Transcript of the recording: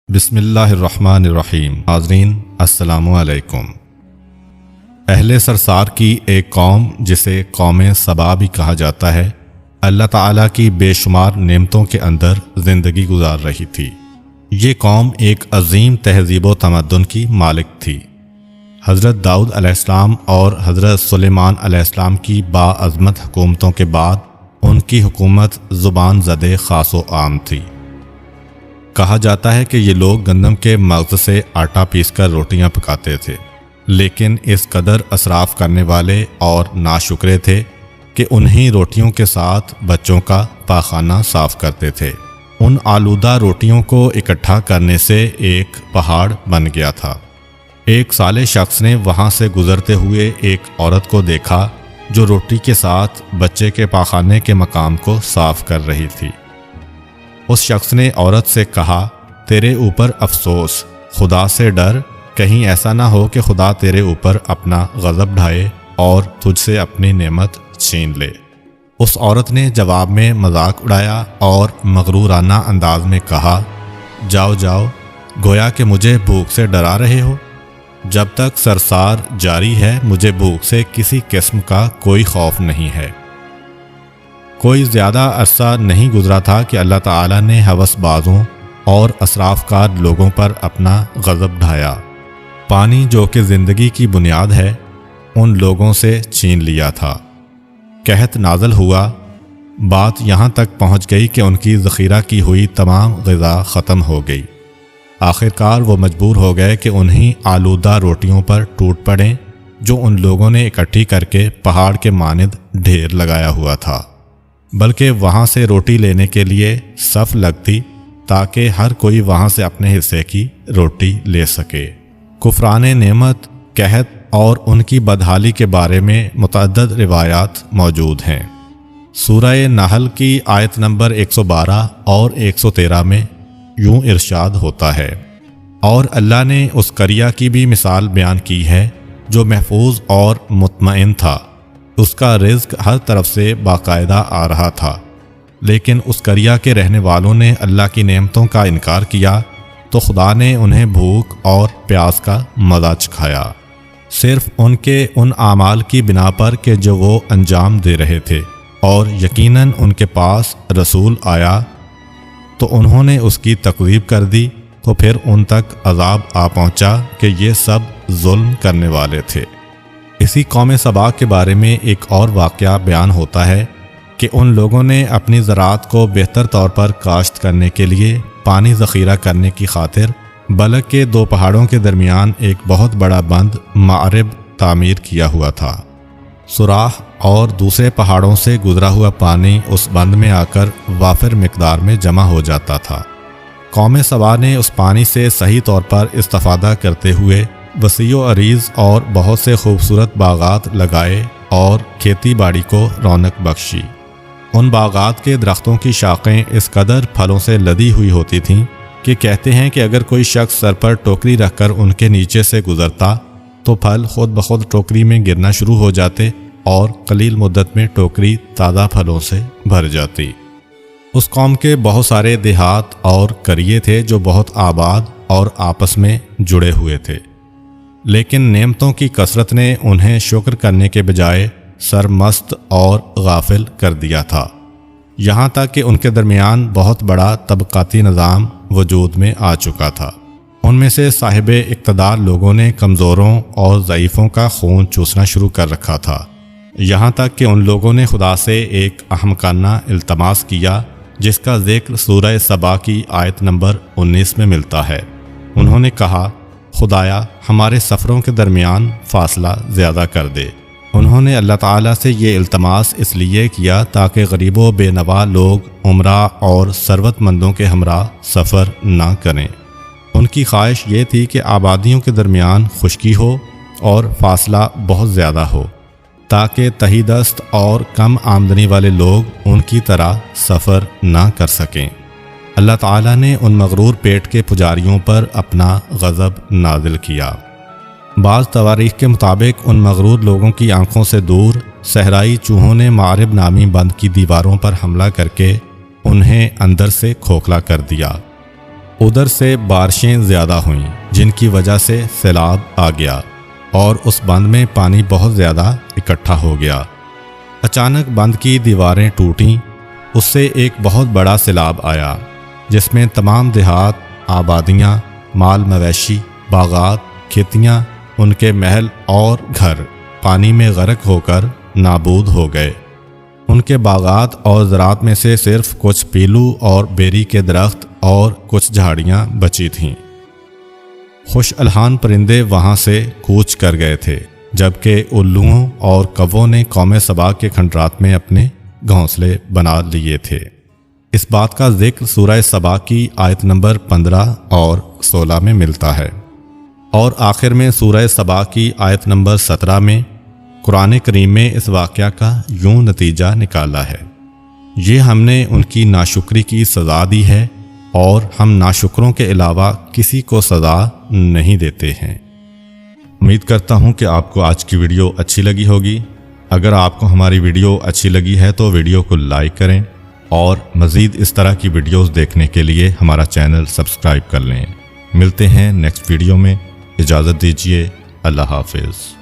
بسم اللہ الرحمن الرحیم۔ ناظرین السلام علیکم۔ اہل سرسار کی ایک قوم جسے قوم سبا بھی کہا جاتا ہے، اللہ تعالیٰ کی بے شمار نعمتوں کے اندر زندگی گزار رہی تھی۔ یہ قوم ایک عظیم تہذیب و تمدن کی مالک تھی۔ حضرت داؤد علیہ السلام اور حضرت سلیمان علیہ السلام کی باعظمت حکومتوں کے بعد ان کی حکومت زبان زدے خاص و عام تھی۔ کہا جاتا ہے کہ یہ لوگ گندم کے مغز سے آٹا پیس کر روٹیاں پکاتے تھے، لیکن اس قدر اسراف کرنے والے اور ناشکرے تھے کہ انہی روٹیوں کے ساتھ بچوں کا پاخانہ صاف کرتے تھے۔ ان آلودہ روٹیوں کو اکٹھا کرنے سے ایک پہاڑ بن گیا تھا۔ ایک صالح شخص نے وہاں سے گزرتے ہوئے ایک عورت کو دیکھا جو روٹی کے ساتھ بچے کے پاخانے کے مقام کو صاف کر رہی تھی۔ اس شخص نے عورت سے کہا، تیرے اوپر افسوس، خدا سے ڈر، کہیں ایسا نہ ہو کہ خدا تیرے اوپر اپنا غضب ڈھائے اور تجھ سے اپنی نعمت چھین لے۔ اس عورت نے جواب میں مذاق اڑایا اور مغرورانہ انداز میں کہا، جاؤ جاؤ، گویا کہ مجھے بھوک سے ڈرا رہے ہو۔ جب تک سرسار جاری ہے مجھے بھوک سے کسی قسم کا کوئی خوف نہیں ہے۔ کوئی زیادہ عرصہ نہیں گزرا تھا کہ اللہ تعالیٰ نے ہوس بازوں اور اسراف کار لوگوں پر اپنا غضب ڈھایا۔ پانی جو کہ زندگی کی بنیاد ہے ان لوگوں سے چھین لیا تھا۔ قحط نازل ہوا، بات یہاں تک پہنچ گئی کہ ان کی ذخیرہ کی ہوئی تمام غذا ختم ہو گئی۔ آخرکار وہ مجبور ہو گئے کہ انہی آلودہ روٹیوں پر ٹوٹ پڑیں جو ان لوگوں نے اکٹھی کر کے پہاڑ کے مانند ڈھیر لگایا ہوا تھا، بلکہ وہاں سے روٹی لینے کے لیے صف لگتی تاکہ ہر کوئی وہاں سے اپنے حصے کی روٹی لے سکے۔ کفران نعمت، قحط اور ان کی بدحالی کے بارے میں متعدد روایات موجود ہیں۔ سورہ نحل کی آیت نمبر 112 اور 113 میں یوں ارشاد ہوتا ہے، اور اللہ نے اس قریہ کی بھی مثال بیان کی ہے جو محفوظ اور مطمئن تھا، اس کا رزق ہر طرف سے باقاعدہ آ رہا تھا، لیکن اس قریہ کے رہنے والوں نے اللہ کی نعمتوں کا انکار کیا تو خدا نے انہیں بھوک اور پیاس کا مزہ چکھایا، صرف ان کے ان اعمال کی بنا پر کہ جو وہ انجام دے رہے تھے، اور یقیناً ان کے پاس رسول آیا تو انہوں نے اس کی تکذیب کر دی، تو پھر ان تک عذاب آ پہنچا کہ یہ سب ظلم کرنے والے تھے۔ اسی قوم سبا کے بارے میں ایک اور واقعہ بیان ہوتا ہے کہ ان لوگوں نے اپنی زراعت کو بہتر طور پر کاشت کرنے کے لیے پانی ذخیرہ کرنے کی خاطر بلک کے دو پہاڑوں کے درمیان ایک بہت بڑا بند معرب تعمیر کیا ہوا تھا۔ سوراخ اور دوسرے پہاڑوں سے گزرا ہوا پانی اس بند میں آ کر وافر مقدار میں جمع ہو جاتا تھا۔ قوم سبا نے اس پانی سے صحیح طور پر استفادہ کرتے ہوئے وسیع و عریض اور بہت سے خوبصورت باغات لگائے اور کھیتی باڑی کو رونق بخشی۔ ان باغات کے درختوں کی شاخیں اس قدر پھلوں سے لدی ہوئی ہوتی تھیں کہ کہتے ہیں کہ اگر کوئی شخص سر پر ٹوکری رکھ کر ان کے نیچے سے گزرتا تو پھل خود بخود ٹوکری میں گرنا شروع ہو جاتے اور قلیل مدت میں ٹوکری تازہ پھلوں سے بھر جاتی۔ اس قوم کے بہت سارے دیہات اور قریے تھے جو بہت آباد اور آپس میں جڑے ہوئے تھے، لیکن نعمتوں کی کثرت نے انہیں شکر کرنے کے بجائے سرمست اور غافل کر دیا تھا، یہاں تک کہ ان کے درمیان بہت بڑا طبقاتی نظام وجود میں آ چکا تھا۔ ان میں سے صاحب اقتدار لوگوں نے کمزوروں اور ضعیفوں کا خون چوسنا شروع کر رکھا تھا، یہاں تک کہ ان لوگوں نے خدا سے ایک احمقانہ التماس کیا جس کا ذکر سورہ سبا کی آیت نمبر 19 میں ملتا ہے۔ انہوں نے کہا، خدایا ہمارے سفروں کے درمیان فاصلہ زیادہ کر دے۔ انہوں نے اللہ تعالیٰ سے یہ التماس اس لیے کیا تاکہ غریب و بے نوا لوگ عمرہ اور ثروت مندوں کے ہمراہ سفر نہ کریں۔ ان کی خواہش یہ تھی کہ آبادیوں کے درمیان خشکی ہو اور فاصلہ بہت زیادہ ہو تاکہ تہی دست اور کم آمدنی والے لوگ ان کی طرح سفر نہ کر سکیں۔ اللہ تعالیٰ نے ان مغرور پیٹ کے پجاریوں پر اپنا غضب نازل کیا۔ بعض تواریخ کے مطابق ان مغرور لوگوں کی آنکھوں سے دور صحرائی چوہوں نے معرب نامی بند کی دیواروں پر حملہ کر کے انہیں اندر سے کھوکھلا کر دیا۔ ادھر سے بارشیں زیادہ ہوئیں جن کی وجہ سے سیلاب آ گیا اور اس بند میں پانی بہت زیادہ اکٹھا ہو گیا۔ اچانک بند کی دیواریں ٹوٹیں، اس سے ایک بہت بڑا سیلاب آیا جس میں تمام دیہات، آبادیاں، مال مویشی، باغات، کھیتیاں، ان کے محل اور گھر پانی میں غرق ہو کر نابود ہو گئے۔ ان کے باغات اور زراعت میں سے صرف کچھ پیلو اور بیری کے درخت اور کچھ جھاڑیاں بچی تھیں۔ خوش الحان پرندے وہاں سے کوچ کر گئے تھے، جبکہ الوؤں اور کووں نے قوم سبا کے کھنڈرات میں اپنے گھونسلے بنا لیے تھے۔ اس بات کا ذکر سورہ سبا کی آیت نمبر 15 اور 16 میں ملتا ہے، اور آخر میں سورہ سبا کی آیت نمبر 17 میں قرآن کریم میں اس واقعہ کا یوں نتیجہ نکالا ہے: یہ ہم نے ان کی ناشکری کی سزا دی ہے اور ہم ناشکروں کے علاوہ کسی کو سزا نہیں دیتے ہیں۔ امید کرتا ہوں کہ آپ کو آج کی ویڈیو اچھی لگی ہوگی۔ اگر آپ کو ہماری ویڈیو اچھی لگی ہے تو ویڈیو کو لائک کریں اور مزید اس طرح کی ویڈیوز دیکھنے کے لیے ہمارا چینل سبسکرائب کر لیں۔ ملتے ہیں نیکسٹ ویڈیو میں، اجازت دیجیے، اللہ حافظ۔